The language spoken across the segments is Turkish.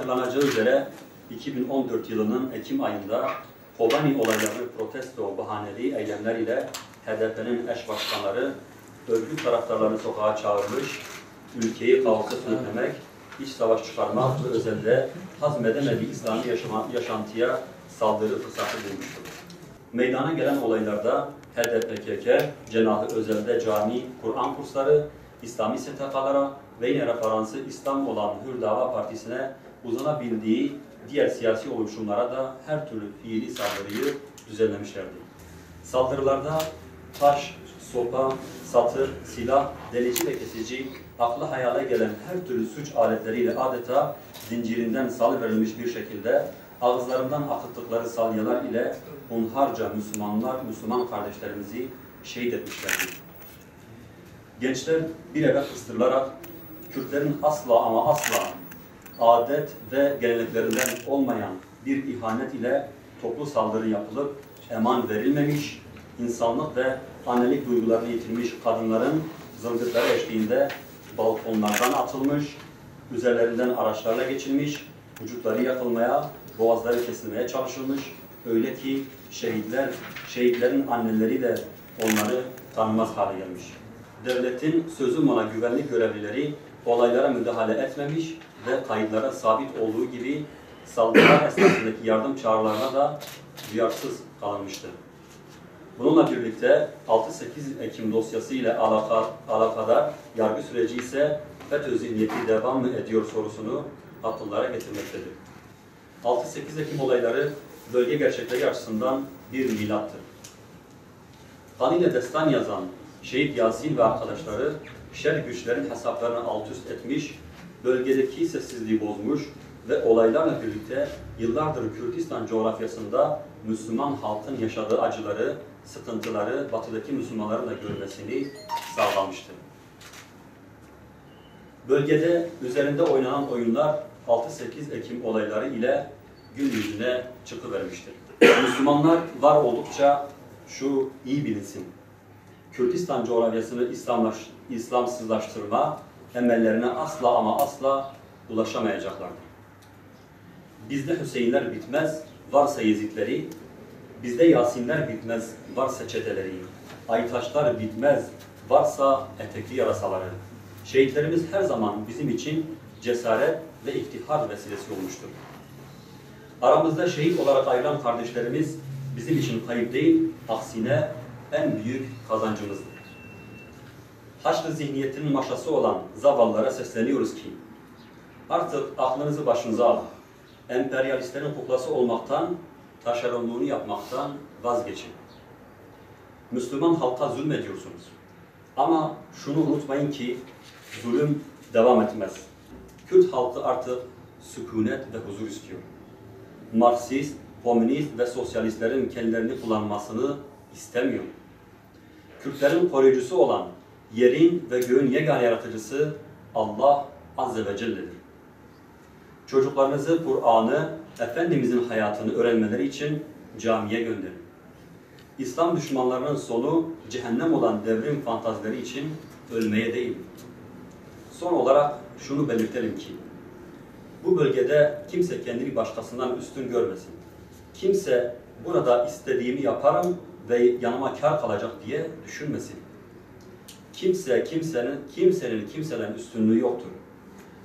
Hatırlanacağı üzere 2014 yılının Ekim ayında Kobani olaylarını protesto bahaneli eylemler ile HDP'nin eş başkanları örgüt taraftarlarını sokağa çağırmış, ülkeyi kaosa sürüklemek, iç savaş çıkarmak ve özelde hazmedemediği İslami yaşantıya saldırı fırsatı bulmuştur. Meydana gelen olaylarda HDP-PKK, Cenah-ı Özel'de cami, Kur'an kursları, İslami STK'lara ve yine referansı İslam olan Hür Dava Partisi'ne uzanabildiği diğer siyasi oluşumlara da her türlü fiili saldırıyı düzenlemişlerdi. Saldırılarda taş, sopa, satır, silah, delici ve kesici, akla hayale gelen her türlü suç aletleriyle adeta zincirinden salıverilmiş bir şekilde ağızlarından akıttıkları salyalar ile hunharca Müslüman kardeşlerimizi şehit etmişlerdi. Gençler bir eve kıstırılarak Kürtlerin asla ama asla adet ve geleneklerinden olmayan bir ihanet ile toplu saldırı yapılıp eman verilmemiş, insanlık ve annelik duygularını yitirmiş kadınların zılgıtları eşliğinde balkonlardan atılmış, üzerlerinden araçlarla geçilmiş, vücutları yakılmaya, boğazları kesilmeye çalışılmış. Öyle ki şehitlerin anneleri de onları tanımaz hale gelmiş. Devletin sözüm ona güvenlik görevlileri olaylara müdahale etmemiş ve kayıtlara sabit olduğu gibi saldırılar esnasındaki yardım çağrılarına da duyarsız kalınmıştı. Bununla birlikte 6-8 Ekim dosyası ile alakadar yargı süreci ise FETÖ zihniyeti devam mı ediyor sorusunu akıllara getirmektedir. 6-8 Ekim olayları bölge gerçekleri açısından bir milattır. Kanıyla destan yazan Şehit Yasin ve arkadaşları şer güçlerin hesaplarını alt üst etmiş, bölgedeki sessizliği bozmuş ve olaylarla birlikte yıllardır Kürdistan coğrafyasında Müslüman halkın yaşadığı acıları, sıkıntıları batıdaki Müslümanların da görmesini sağlamıştır. Bölgede üzerinde oynanan oyunlar 6-8 Ekim olayları ile gün yüzüne çıkıvermiştir. Müslümanlar var oldukça şu iyi bilinsin. Kürdistan coğrafyasını İslamsızlaştırma emellerine asla ama asla ulaşamayacaklardır. Bizde Hüseyinler bitmez, varsa Yezidleri, bizde Yasinler bitmez, varsa çeteleri, Aytaşlar bitmez, varsa etekli yarasaları. Şehitlerimiz her zaman bizim için cesaret ve iftihar vesilesi olmuştur. Aramızda şehit olarak ayrılan kardeşlerimiz bizim için kayıp değil, aksine en büyük kazancımızdır. Haçlı zihniyetinin maşası olan zavallılara sesleniyoruz ki, artık aklınızı başınıza alın. Emperyalistlerin kuklası olmaktan, taşeronluğunu yapmaktan vazgeçin. Müslüman halka zulmediyorsunuz. Ama şunu unutmayın ki, zulüm devam etmez. Kürt halkı artık sükunet ve huzur istiyor. Marksist, komünist ve sosyalistlerin kendilerini kullanmasını istemiyor. Kürtlerin koruyucusu olan yerin ve göğün yegane yaratıcısı Allah Azze ve Celle'dir. Çocuklarınızı Kur'an'ı, Efendimizin hayatını öğrenmeleri için camiye gönderin. İslam düşmanlarının sonu cehennem olan devrim fantazileri için ölmeye değil. Son olarak şunu belirtelim ki, bu bölgede kimse kendini başkasından üstün görmesin. Kimse burada istediğimi yaparım ve yanıma kar kalacak diye düşünmesin. Kimsenin üstünlüğü yoktur.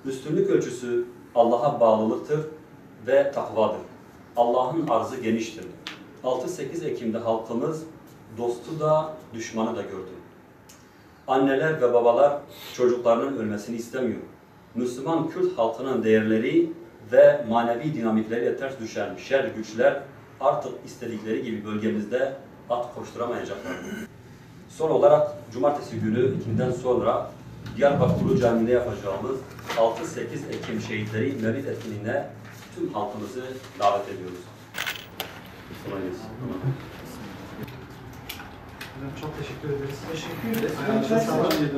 Üstünlük ölçüsü Allah'a bağlılıktır ve takvadır. Allah'ın arzı geniştir. 6-8 Ekim'de halkımız dostu da düşmanı da gördü. Anneler ve babalar çocuklarının ölmesini istemiyor. Müslüman Kürt halkının değerleri ve manevi dinamikleriyle ters düşen şer güçler artık istedikleri gibi bölgemizde at koşturamayacaklar. Son olarak cumartesi günü 2'den sonra Diyarbakır Ulu Camii'nde yapacağımız 6-8 Ekim şehitleri mevlid etkinliğine tüm halkımızı davet ediyoruz. Kolay gelsin. Çok teşekkür ederiz. Teşekkür ederiz.